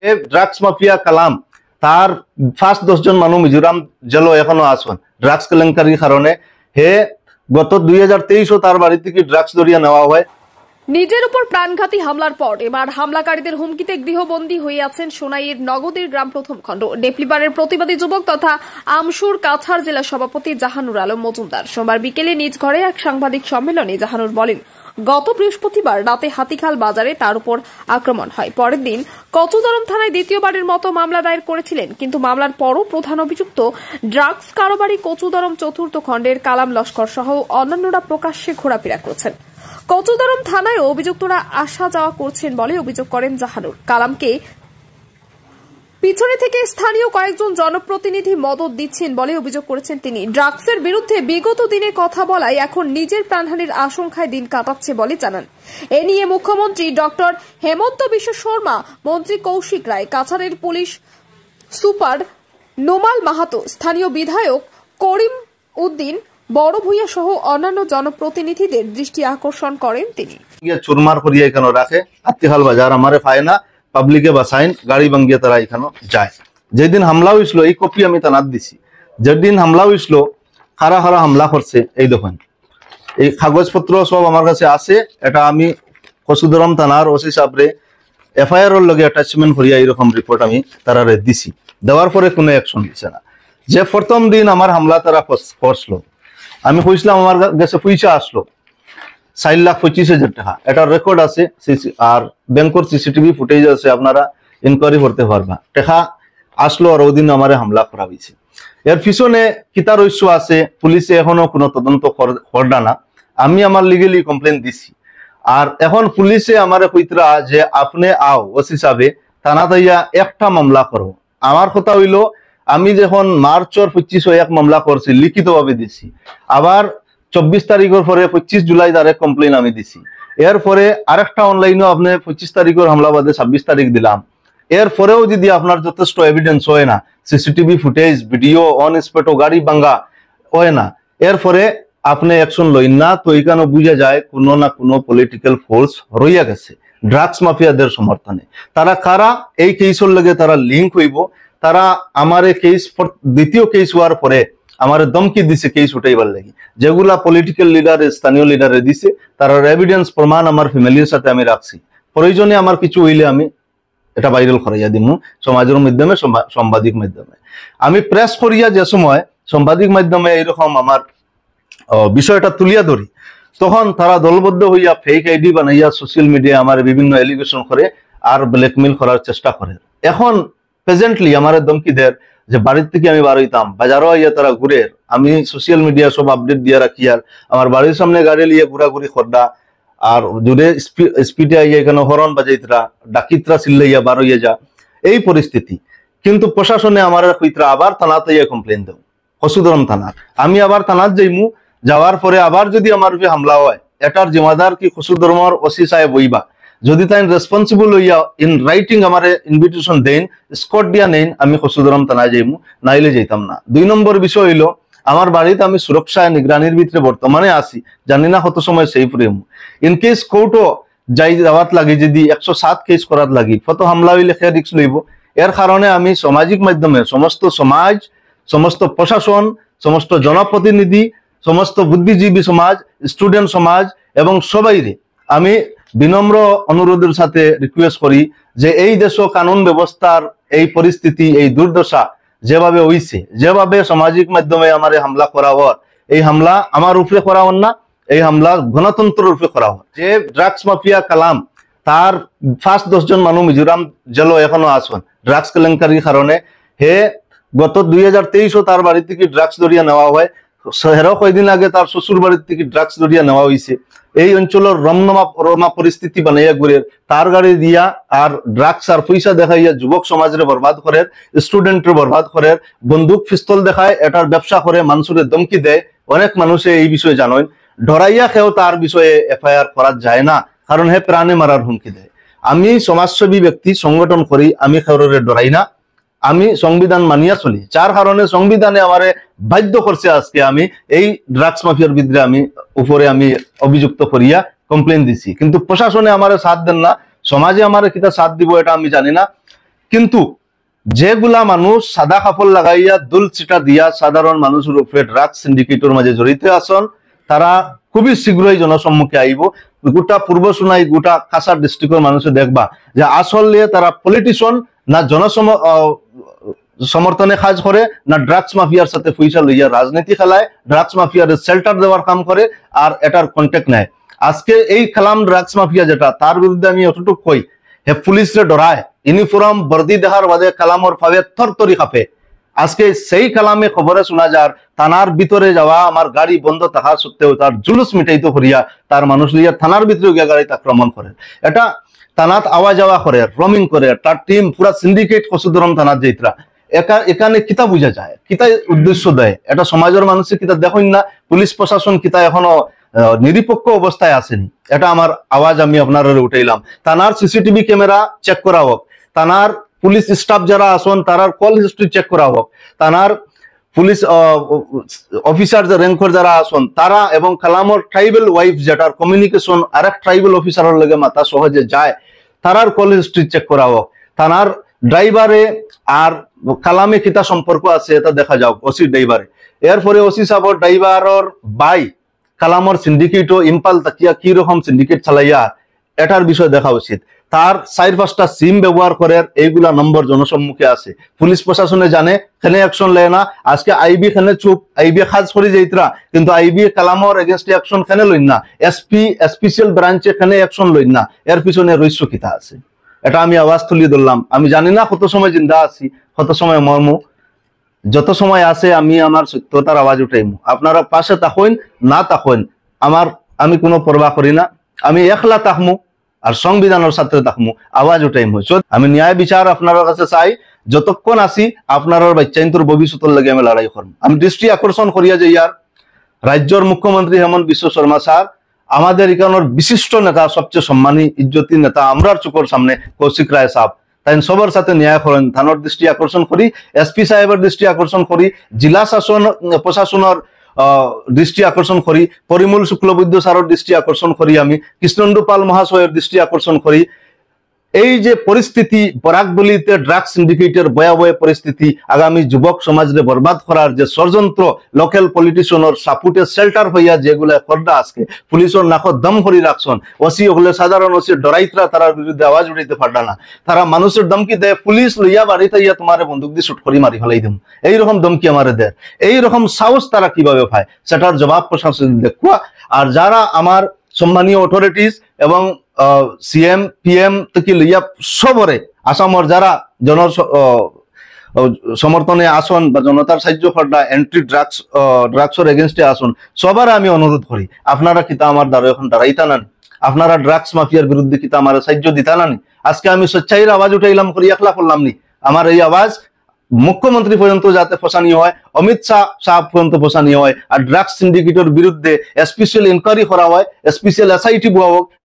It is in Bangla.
ড্রাগস মাফিয়া কালাম তার ফার্স্ট 10 জন মানুষ মিজোরাম জেল এখনো আসন ড্রাগস কেলেঙ্কারির কারণে হে গত 2023 তার বাড়ি থেকে ড্রাগস ধরিয়া নেওয়া হয়। নিজের উপর প্রাণঘাতী হামলার পর এবার হামলাকারীদের হুমকিতে গৃহবন্দী হয়ে আছেন সোনাইয়ের নগদীর গ্রাম প্রথম খণ্ড ডেপ্লিবারের প্রতিবাদী যুবক তথা আমসুর কাছাড় জেলা সভাপতি জাহানুর আলম মজুমদার। সোমবার বিকেলে নিজ ঘরে এক সাংবাদিক সম্মেলনে জাহানুর বলেন, গত বৃহস্পতিবার রাতে হাতিখাল বাজারে তার উপর আক্রমণ হয়। পরের দিন কচুদরম থানায় দ্বিতীয়বারের মতো মামলা দায়ের করেছিলেন, কিন্তু মামলার পরও প্রধান অভিযুক্ত ড্রাগস কারবারি কচুদরম চতুর্থ খণ্ডের কালাম লস্কর সহ অন্যান্যরা প্রকাশ্যে ঘোরাফেরা করছেন। কচুদরম থানায় অভিযুক্তরা আসা যাওয়া করছেন বলে অভিযোগ করেন জাহানুর। কালামকে পিছনে থেকে স্থানীয় কয়েকজন জনপ্রতিনিধি মদত দিচ্ছেন বলে অভিযোগ করেছেন তিনি। ড্রাগসের বিরুদ্ধে বিগত দিনে কথা বলায় এখন নিজের প্রাণহানির আশঙ্কায় দিন কাটাচ্ছে বলে জানান। এ নিয়ে মুখ্যমন্ত্রী ডক্টর হেমন্ত বিশ্ব শর্মা, মন্ত্রী কৌশিক রায়, কাছাড়ের পুলিশ সুপার নোমাল মাহাতো, স্থানীয় বিধায়ক করিম উদ্দিন বড় ভূঁইয়া সহ অন্যান্য জনপ্রতিনিধিদের দৃষ্টি আকর্ষণ করেন তিনি। চুরমার করিয়া এখানে রাখে হাতিখাল বাজার আমারে পায় না, পাবলিকে বাসাইন গাড়ি ভাঙ্গিয়ে তারা এখানে যায়। যেদিন হামলা হয়েছিল এই কপি আমি তানাত দিছি। যেদিন হামলা হয়েছিল কারা কারা হামলা করছে এই দেখেন, এই কাগজপত্র সব আমার কাছে আছে। এটা আমি কচুদরম থানার ওসি সাহেবরে এফআইআর এর লগে অ্যাটাচমেন্ট করিয়া এইরকম রিপোর্ট আমি তারা দিছি। দেওয়ার পরে কোনো অ্যাকশন দিছে না। যে প্রথম দিন আমার হামলা তারা করছিল, আমি কইছিলাম আমার কাছে পয়সা আসলো 4,25,000 টাকা, এটা রেকর্ড আছে আর ব্যাংকের সিসিটিভি ফুটেজ আছে, আপনারা ইনকোয়ারি করতে পারবা। টাকা আসলো আর ওদিন আমার হামলা করা হয়েছে। এর পিছনে কিতা রহস্য আছে পুলিশে এখনো কোনো তদন্ত করডা না। আমি আমার লিগেলি কমপ্লেন দিছি আর এখন পুলিশে আমার কইতরা যে আপনি আও ওসি সাহেব থানা তাইয়া একটা মামলা করো। আমার কথা হইলো আমি যখন মার্চের 25 মামলা করছি লিখিতভাবে দিছি, আবার 24 তারিখের পরে 25 জুলাই ডাইরেক্ট কমপ্লেন আমি দিছি। এরপরে আরেকটা অনলাইনেও আপনি 25 তারিখের হামলা বাদে 26 তারিখ দিলাম। এরপরেও যদি আপনার যথেষ্ট এভিডেন্স হয় না, CCTV footage, video, on spot গাড়ি ভাঙ্গা হয় না, এরপরে আপনি অ্যাকশন লইন না, তো এখানে বুঝা যায় কোনো না কোনো পলিটিক্যাল ফোর্স রইয়া গেছে ড্রাগস মাফিয়াদের সমর্থনে। তারা কারা এই কেসের লগে তারা লিঙ্ক হইব। তারা আমার কেস দ্বিতীয় কেস হওয়ার পরে আমার দমকি দিছে কেস উঠাইবার লাগি, যেগুলা পলিটিক্যাল লিডার স্থানীয় লিডারে দিছে। তার এভিডেন্স প্রমাণ আমার ফ্যামিলির সাথে আমি রাখছি। প্রয়োজনে আমার কিছু হইলে আমি এটা ভাইরাল করাইয়া দিমু সমাজের মাধ্যমে, সাংবাদিক মাধ্যমে। আমি প্রেস করিয়া যে সময় সাংবাদিক মাধ্যমে এইরকম আমার বিষয়টা তুলিয়া ধরি, তখন তারা দলবদ্ধ হইয়া ফেক আইডি বানাইয়া সোশ্যাল মিডিয়ায় আমার বিভিন্ন এলিগেশন করে আর ব্ল্যাকমেল করার চেষ্টা করে। এখন প্রেজেন্টলি আমার দমকি দেয় যে বাড়ির থেকে আমি বার হইতাম, বাজারও আইয়া তারা ঘুরে, আমি সোশ্যাল মিডিয়া সব আপডেট দিয়ে রাখি আর আমার বাড়ির সামনে গাড়ি লিয়ে ঘুরাঘুরি করডা আর জোরে স্পিডে আইয়া এখানে হরন বাজাইতরা, ডাকিতরা চিল্লাইয়া বার হইয়া যা, এই পরিস্থিতি। কিন্তু প্রশাসনে আমার কইতরা আবার থানাতে কমপ্লেন দেব, কচুদরম থানা। আমি আবার থানাত যাইমু, যাওয়ার পরে আবার যদি আমার উপরে হামলা হয়, এটার জিম্মাদার কি কচুদরমর ওসি সাহেব হইবা। যদি তাই রেসপন্সিবল হইয়া ইন রাইটিং আমার ইনভিটেশন দেন, স্কট দিয়া নেন, আমি কচুদরম থানায় যাইমু, নাইলে যাইতাম না। 2 নম্বর বিষয় হইলো আমার বাড়িতে আমি সুরক্ষা নিগরানির ভিতরে বর্তমানে আছি, জানি না কত সময় সেফ রইমু। ইন কেস কোর্টও যাওয়াত লাগে, যদি 107 কেস করার লাগি, কত হামলা হইলে সে রিস্ক লইব। এর কারণে আমি সামাজিক মাধ্যমে সমস্ত সমাজ, সমস্ত প্রশাসন, সমস্ত জনপ্রতিনিধি, সমস্ত বুদ্ধিজীবী সমাজ, স্টুডেন্ট সমাজ এবং সবাইরে আমি বিনম্র অনুরোধের সাথে রিকোয়েস্ট করি যে এই দেশ কানুন ব্যবস্থার এই পরিস্থিতি, এই দুর্দশা যেভাবে হইছে, যেভাবে সামাজিক মাধ্যমে আমার হামলা করা হওয়ার, এই হামলা আমার উপরে করা হন না, এই হামলা গণতন্ত্রের উপরে করা হয়। যে ড্রাগস মাফিয়া কালাম তার ফার্স্ট 10 জন মানুষ মিজোরাম জেল এখনো আসন ড্রাগস কেলেঙ্কারির কারণে। হে গত 2023 তার বাড়ি থেকে ড্রাগস ধরিয়া নেওয়া হয়। হেরো কয়দিন আগে তার শ্বশুর বাড়ির থেকে ড্রাগস ধরিয়া নেওয়া হয়েছে। এই অঞ্চলের রমনা পরিস্থিতি বানাইয়া ঘুরে তার গাড়ি দিয়া আর ড্রাগস আর পয়সা দেখাইয়া যুবক সমাজের বরবাদ করে, স্টুডেন্টের বরবাদ করে, বন্দুক পিস্তল দেখায়, এটার ব্যবসা করে, মানুষের ধমকি দেয়। অনেক মানুষে এই বিষয়ে জানেন, ডরাইয়া খেয়েও তার বিষয়ে এফআইআর করা যায় না, কারণ হে প্রাণে মারার হুমকি দেয়। আমি সমাজসেবী ব্যক্তি, সংগঠন করি, আমি কারোরে ডরাই না, আমি সংবিধান মানিয়া চলি। যার কারণে সংবিধানে আমারে বাধ্য করছে আজকে আমি এই ড্রাগস মাফিয়ার বিরুদ্ধে আমি উপরে আমি অভিযুক্ত করিয়া কমপ্লেন দিছি। কিন্তু প্রশাসনে আমারে সাথ দেন না, সমাজে আমারে কিতা সাথ দিব এটা আমি জানি না। কিন্তু যেগুলা মানুষ সাদা কাপড় লাগাইয়া দুল চিটা দিয়া সাধারণ মানুষের উপরে ড্রাগস সিন্ডিকেটর মাঝে জড়িত আছেন, তারা খুবই শীঘ্রই জনসম্মুখে আইব। গোটা পূর্ব সোনাই গোটা কাছাড় ডিস্ট্রিক্টের মানুষে দেখবা যে আসলে তারা পলিটিশিয়ান না সমর্থনে কাজ করে, না ড্রাগস মাফিয়ার সাথে পয়সা লইয়া রাজনীতি খেলায়, ড্রাগস মাফিয়ার শেল্টার দেওয়ার কাম করে আর এটার কন্ট্যাক্ট নেয়। আজকে এই খেলাম ড্রাগস মাফিয়া যেটা, তার বিরুদ্ধে আমি অতটুকু কই, হে পুলিশরে ডরায়, ইউনিফর্ম বর্দি দেখার বাদে কালামর ভাবে থরথরি কাঁপে। আজকে সেই কালামে খবরে শোনা যার থানার ভিতরে যাওয়া আমার গাড়ি বন্ধ থাকা সত্ত্বেও তার জুলুস মিটাইতে করিয়া তার মানুষ লিয়া থানার ভিতরে গিয়া গাড়িতে আক্রমণ করে। এটা থানাত আওয়া যাওয়া করে, রোমিং করে, তার টিম পুরা সিন্ডিকেট কসুদরম থানাত যাইতরা। এখানে কিতা বুঝা যায়, কিতা উদ্দেশ্য দেয়, এটা সমাজের মানুষের কিতা দেখুন না, পুলিশ প্রশাসন কিতা এখনো নিরপেক্ষ অবস্থায় আসেনি। এটা আমার আওয়াজ আমি আপনারা উঠাইলাম। থানার সিসিটিভি ক্যামেরা চেক করা হোক, থানার পুলিশ স্টাফ যারা আসন তারার কল হিস্ট্রি চেক করা হোক, থানার পুলিশ অফিসার র্যাঙ্কর যারা আসন তারা এবং কালামর ট্রাইবেল ওয়াইফ যেটার কমিউনিকেশন আরেক ট্রাইবেল অফিসারের লগে মাথা সহজে যায়, তারার কল হিস্ট্রি চেক করা হোক, থানার ড্রাইভারে আর কালামে কিতা সম্পর্ক আছে এটা দেখা যাও ওসি ড্রাইভারে। এরপরে ওসি সাহেব ড্রাইভারের বাই কালামর সিন্ডিকেট ও ইম্পাল তাকিয়া কি রকম সিন্ডিকেট চালাইয়া এটার বিষয় দেখা উচিত। তার 4-5টা সিম ব্যবহার করে এইগুলা নম্বর জনসম্মুখে আছে, পুলিশ প্রশাসনে জানে, খেনে অ্যাকশন লেয় না। আজকে আইবি খেনে চুপ, আইবি খাজ করে যাইতরা, কিন্তু আইবি কালামর এগেনস্টে অ্যাকশন খেনে লইন না, এসপি স্পেশাল ব্রাঞ্চে খেনে অ্যাকশন লইন না। এর পিছনে রহস্য কিতা আছে এটা আমি আওয়াজ তুলি ধরলাম। আমি জানি না কত সময় জিন্দা আছি, কত সময় মরমু, যত সময় আছে আমি আমার সত্যতার আওয়াজ উঠাইমু। আপনারা পাশে থাকুন না থাকুন আমি কোনো পরবাহ করি না, আমি একলা থাকমু আর সংবিধানের সাথে থাকমু, আওয়াজ উঠাইমু। আমি ন্যায় বিচার আপনার কাছে চাই, যতক্ষণ আছি আপনার বাচ্চাইন্তর ভবিষ্যতের লাগে আমি লড়াই করব। আমি দৃষ্টি আকর্ষণ করিয়া যে ইয়ার রাজ্যের মুখ্যমন্ত্রী হেমন্ত বিশ্ব শর্মা স্যার, আমাদের এখানের বিশিষ্ট নেতা, সবচেয়ে সম্মানী ইজ্জতি নেতা আমরার চোখের সামনে কৌশিক রায় সাহেব, তাই সবার সাথে ন্যায় করেন। থানার দৃষ্টি আকর্ষণ করি, এসপি সাহেবের দৃষ্টি আকর্ষণ করি, জেলা শাসন প্রশাসনের দৃষ্টি আকর্ষণ করি, পরিমল শুক্লবৈদ্য স্যারের দৃষ্টি আকর্ষণ করি, আমি কৃষ্ণেন্দু পাল মহাশয়ের দৃষ্টি আকর্ষণ করি। এই যে পরিস্থিতি বরাকবলিতে ড্রাগস সিন্ডিকেটের ভয়াবহ পরিস্থিতি, আগামী যুবক সমাজকে বরবাদ করার যে ষড়যন্ত্র, লোকাল পলিটিশিয়ানের সাপুটে শেল্টার হইয়া যেগুলা করদা আজকে পুলিশের নাকত দম করি রাখছেন, ওসি হলে সাধারণ ওসি ডরাইতরা তার বিরুদ্ধে আওয়াজ উঠাইতে পারলা না। তারা মানুষের দমকি দেয়, পুলিশ লইয়া বাড়িতে ইয়া তোমার বন্দুক দিয়ে শুট করি মারি ফেলাই দিম, এইরকম দমকি আমারে দেয়। এইরকম সাহস তারা কিভাবে পায়, সেটার জবাব প্রশাসন দেখুয়া। আর যারা আমার সম্মানীয় অথরিটিস এবং সিএম পিএম থেকে লইয়া সবরে আসামর যারা সমর্থনে আসন বা জনতার সাহায্য করা এন্ট্রি ড্রাগসের এগেনস্টে আসন, সবার আমি অনুরোধ করি আপনারা কিতা আমার দ্বারা এখন দাঁড়াইতা নানি, আপনারা ড্রাগস মাফিয়ার বিরুদ্ধে কিতা আমার সাহায্য দিতা নানি। আজকে আমি স্বেচ্ছাইয়ের আওয়াজ উঠাইলাম করি, একলা করলাম নি। আমার এই আওয়াজ মুখ্যমন্ত্রী পর্যন্ত যাতে ফসানি হয়, অমিত শাহ পর্যন্ত ফসানি হয়, আর ড্রাগস সিন্ডিকেটের বিরুদ্ধে স্পেশাল ইনকোয়ারি করা হয়, স্পেশাল এসআইটি বহা হোক।